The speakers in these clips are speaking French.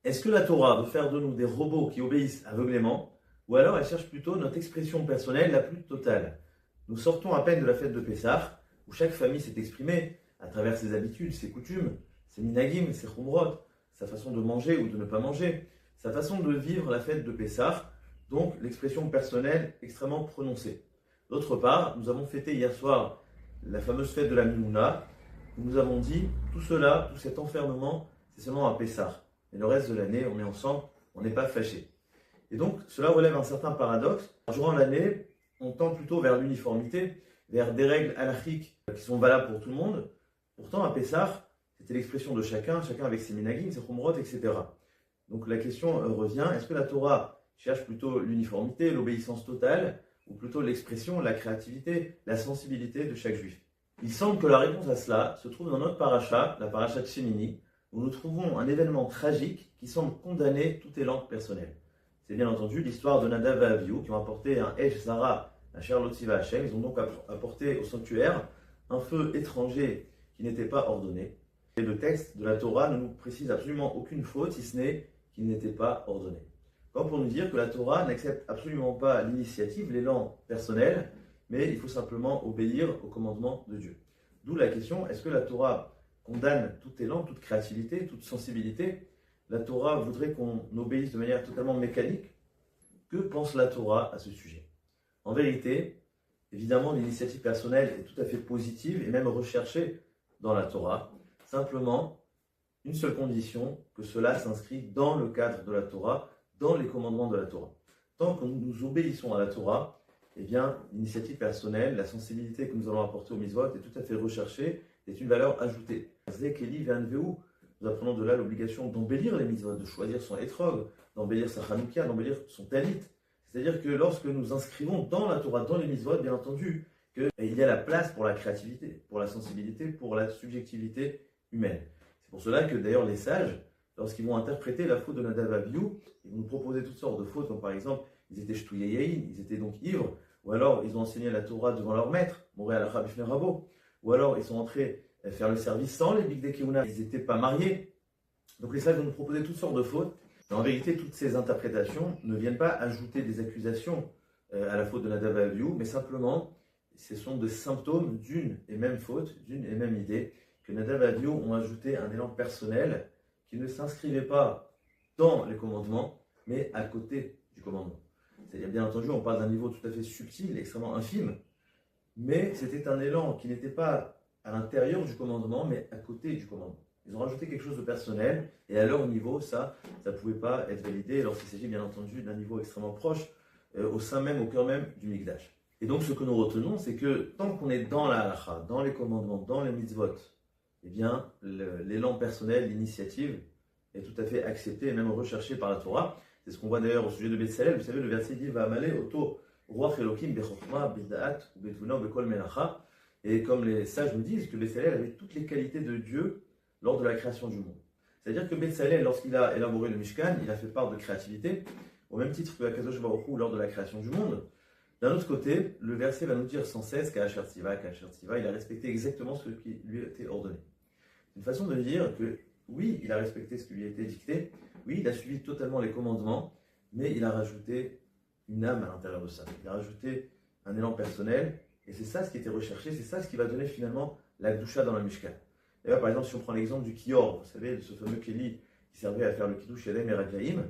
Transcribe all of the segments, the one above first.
Est-ce que la Torah veut faire de nous des robots qui obéissent aveuglément, ou alors elle cherche plutôt notre expression personnelle la plus totale? Nous sortons à peine de la fête de Pessah, où chaque famille s'est exprimée à travers ses habitudes, ses coutumes, ses minagim, ses chumrot, sa façon de manger ou de ne pas manger, sa façon de vivre la fête de Pessah, donc l'expression personnelle extrêmement prononcée. D'autre part, nous avons fêté hier soir la fameuse fête de la Mimouna, où nous avons dit tout cela, tout cet enfermement, c'est seulement à Pessah. Et le reste de l'année, on est ensemble, on n'est pas fâchés. Et donc, cela relève un certain paradoxe. Durant l'année, on tend plutôt vers l'uniformité, vers des règles halachiques qui sont valables pour tout le monde. Pourtant, à Pessah, c'était l'expression de chacun, chacun avec ses minagim, ses chumrot, etc. Donc la question revient, est-ce que la Torah cherche plutôt l'uniformité, l'obéissance totale, ou plutôt l'expression, la créativité, la sensibilité de chaque juif? Il semble que la réponse à cela se trouve dans notre paracha, la paracha de Shemini, où nous trouvons un événement tragique qui semble condamner tout élan personnel. C'est bien entendu l'histoire de Nadav et Avihu qui ont apporté un Esh Zara, un Sher Tiva Hashem. Ils ont donc apporté au sanctuaire un feu étranger qui n'était pas ordonné. Et le texte de la Torah ne nous précise absolument aucune faute, si ce n'est qu'il n'était pas ordonné. Comme pour nous dire que la Torah n'accepte absolument pas l'initiative, l'élan personnel, mais il faut simplement obéir au commandement de Dieu. D'où la question, est-ce que la Torah condamne tout élan, toute créativité, toute sensibilité? La Torah voudrait qu'on obéisse de manière totalement mécanique. Que pense la Torah à ce sujet? En vérité, évidemment, l'initiative personnelle est tout à fait positive et même recherchée dans la Torah. Simplement, une seule condition, que cela s'inscrit dans le cadre de la Torah, dans les commandements de la Torah. Tant que nous obéissons à la Torah, eh bien, l'initiative personnelle, la sensibilité que nous allons apporter au mitzvot est tout à fait recherchée, est une valeur ajoutée. Nous apprenons de là l'obligation d'embellir les mitzvot, de choisir son etrog, d'embellir sa chanoukia, d'embellir son talit. C'est-à-dire que lorsque nous inscrivons dans la Torah, dans les mitzvot, bien entendu, qu'il y a la place pour la créativité, pour la sensibilité, pour la subjectivité humaine. C'est pour cela que d'ailleurs les sages, lorsqu'ils vont interpréter la faute de Nadav et Avihu, ils vont nous proposer toutes sortes de fautes, comme par exemple, ils étaient shtouyei yayin, ils étaient donc ivres, ou alors ils ont enseigné la Torah devant leur maître, Moré al-Achab Bifnei Rabo, ou alors ils sont entrés faire le service sans les Bigdei Kehuna, ils n'étaient pas mariés. Donc les sages vont nous proposer toutes sortes de fautes, mais en vérité, toutes ces interprétations ne viennent pas ajouter des accusations à la faute de Nadav et Avihu, mais simplement, ce sont des symptômes d'une et même faute, d'une et même idée, que Nadav et Avihu ont ajouté un élan personnel qui ne s'inscrivait pas dans les commandements, mais à côté du commandement. C'est-à-dire, bien entendu, on parle d'un niveau tout à fait subtil, extrêmement infime, mais c'était un élan qui n'était pas à l'intérieur du commandement, mais à côté du commandement. Ils ont rajouté quelque chose de personnel, et à leur niveau, ça ne pouvait pas être validé lorsqu'il s'agit bien entendu d'un niveau extrêmement proche, au sein même, au cœur même du Mikdash. Et donc ce que nous retenons, c'est que tant qu'on est dans la halacha, dans les commandements, dans les mitzvot, eh bien, l'élan personnel, l'initiative est tout à fait accepté et même recherché par la Torah. C'est ce qu'on voit d'ailleurs au sujet de Betzalel. Vous savez, le verset dit « Va'amale oto ruach Elokim bechokma b'da'at u'betvuna u'bekol melacha » Et comme les sages nous disent que Betzalel avait toutes les qualités de Dieu lors de la création du monde. C'est-à-dire que Betzalel, lorsqu'il a élaboré le Mishkan, il a fait part de créativité, au même titre que Akadosh Baruch Hu lors de la création du monde. D'un autre côté, le verset va nous dire sans cesse qu'Asher Tziva, il a respecté exactement ce qui lui a été ordonné. C'est une façon de dire que oui, il a respecté ce qui lui a été dicté, oui, il a suivi totalement les commandements, mais il a rajouté une âme à l'intérieur de ça. Il a rajouté un élan personnel, et c'est ça ce qui était recherché, c'est ça ce qui va donner finalement la Gdusha dans le Mishkan. D'ailleurs, par exemple, si on prend l'exemple du Kior, vous savez, ce fameux Kéli qui servait à faire le Kiddush Yadayim et Raglaïm,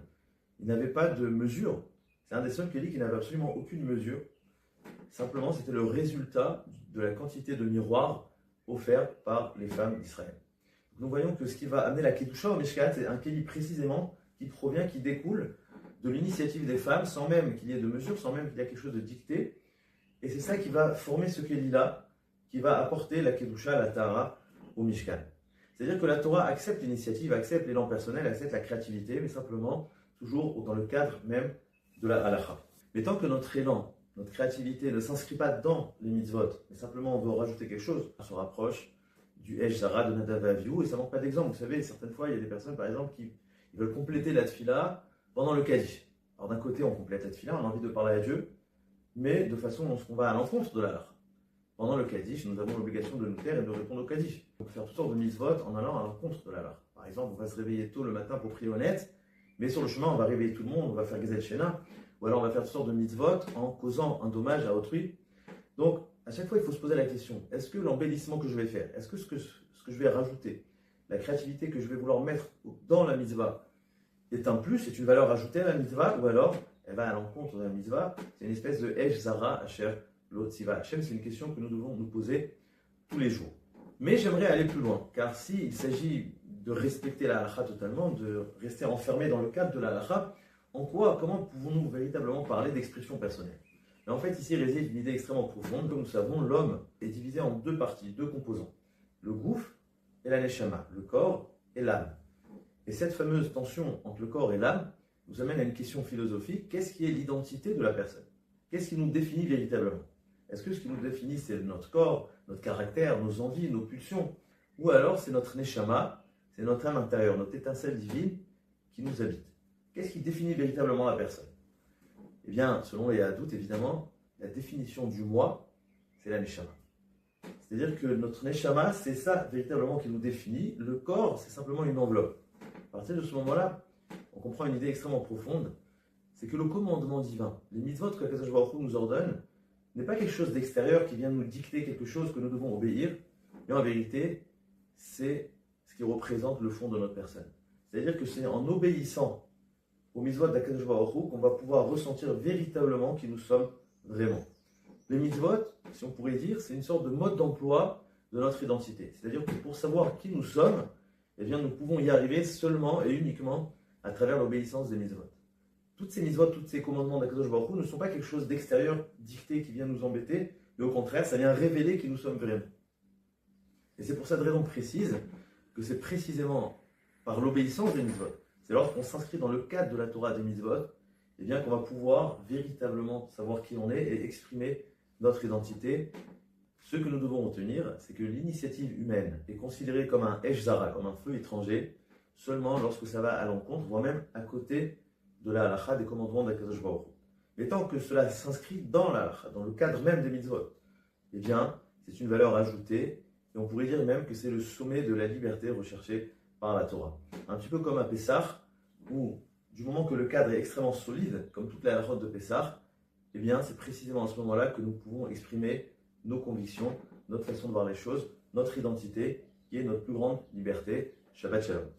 il n'avait pas de mesure. C'est un des seuls Kéli qui n'avait absolument aucune mesure. Simplement, c'était le résultat de la quantité de miroirs offerts par les femmes d'Israël. Nous voyons que ce qui va amener la Kedusha au Mishkan, c'est un Kéli précisément qui provient, qui découle de l'initiative des femmes, sans même qu'il y ait de mesure, sans même qu'il y ait quelque chose de dicté. Et c'est ça qui va former ce Kéli-là, qui va apporter la Kedusha, la Tahara, au Mishkan. C'est-à-dire que la Torah accepte l'initiative, accepte l'élan personnel, accepte la créativité, mais simplement toujours dans le cadre même de la halacha. Mais tant que notre élan, notre créativité ne s'inscrit pas dans les mitzvot, mais simplement on veut rajouter quelque chose, on se rapproche du Esh Zara de Nadav et Avihu, et ça manque pas d'exemple. Vous savez, certaines fois, il y a des personnes, par exemple, qui veulent compléter la tfila pendant le Kaddish. Alors d'un côté, on complète la tfila, on a envie de parler à Dieu, mais de façon dont on va à l'encontre de l'art. Pendant le Kaddish, nous avons l'obligation de nous taire et de répondre au Kaddish. On peut faire toutes sortes de mitzvot en allant à l'encontre de l'art. Par exemple, on va se réveiller tôt le matin pour prier honnête, Mais sur le chemin, on va réveiller tout le monde, on va faire Gezel Shena, ou alors on va faire toutes sortes de mitzvot en causant un dommage à autrui. Donc, à chaque fois, il faut se poser la question, est-ce que l'embellissement que je vais faire, est-ce que ce que je vais rajouter, la créativité que je vais vouloir mettre dans la mitzvah est un plus, c'est une valeur ajoutée à la mitzvah, ou alors elle va à l'encontre de la mitzvah, c'est une espèce de Esh Zara Asher Lo Tziva Hashem, c'est une question que nous devons nous poser tous les jours. Mais j'aimerais aller plus loin, car s'il s'agit de respecter la halakha totalement, de rester enfermé dans le cadre de la halakha, comment pouvons-nous véritablement parler d'expression personnelle? Et en fait, ici réside une idée extrêmement profonde. Comme nous savons, l'homme est divisé en deux parties, deux composants. Le gouf et la neshama, le corps et l'âme. Et cette fameuse tension entre le corps et l'âme nous amène à une question philosophique. Qu'est-ce qui est l'identité de la personne? Qu'est-ce qui nous définit véritablement? Est-ce que ce qui nous définit, c'est notre corps, notre caractère, nos envies, nos pulsions? Ou alors c'est notre neshama, c'est notre âme intérieure, notre étincelle divine qui nous habite? Qu'est-ce qui définit véritablement la personne? Eh bien, selon les Hadout, évidemment, la définition du moi, c'est la neshama. C'est-à-dire que notre neshama, c'est ça véritablement qui nous définit. Le corps, c'est simplement une enveloppe. À partir de ce moment-là, on comprend une idée extrêmement profonde, c'est que le commandement divin, les mitzvot que Akadosh Baruch Hu nous ordonne, n'est pas quelque chose d'extérieur qui vient nous dicter quelque chose que nous devons obéir, mais en vérité, c'est ce qui représente le fond de notre personne. C'est-à-dire que c'est en obéissant aux mitzvot d'Akadosh Baruch Hu qu'on va pouvoir ressentir véritablement qui nous sommes vraiment. Les mitzvot, si on pourrait dire, c'est une sorte de mode d'emploi de notre identité. C'est-à-dire que pour savoir qui nous sommes, eh bien, nous pouvons y arriver seulement et uniquement à travers l'obéissance des mitzvot. Toutes ces mitzvot, tous ces commandements d'Akadosh Baruch Hu ne sont pas quelque chose d'extérieur, dicté, qui vient nous embêter, mais au contraire, ça vient révéler qui nous sommes vraiment. Et c'est pour cette raison précise que c'est précisément par l'obéissance des mitzvot, c'est lorsqu'on s'inscrit dans le cadre de la Torah des mitzvot, eh bien qu'on va pouvoir véritablement savoir qui on est et exprimer notre identité. Ce que nous devons retenir, c'est que l'initiative humaine est considérée comme un Esh Zara, comme un feu étranger, seulement lorsque ça va à l'encontre, voire même à côté de la halakha, des commandements d'Akadosh Baruch Hu. Mais tant que cela s'inscrit dans la halakha, dans le cadre même des mitzvot, eh bien, c'est une valeur ajoutée, et on pourrait dire même que c'est le sommet de la liberté recherchée par la Torah. Un petit peu comme à Pessah, où du moment que le cadre est extrêmement solide, comme toute la halakha de Pessah, eh bien, c'est précisément à ce moment-là que nous pouvons exprimer nos convictions, notre façon de voir les choses, notre identité, qui est notre plus grande liberté. Shabbat Shalom.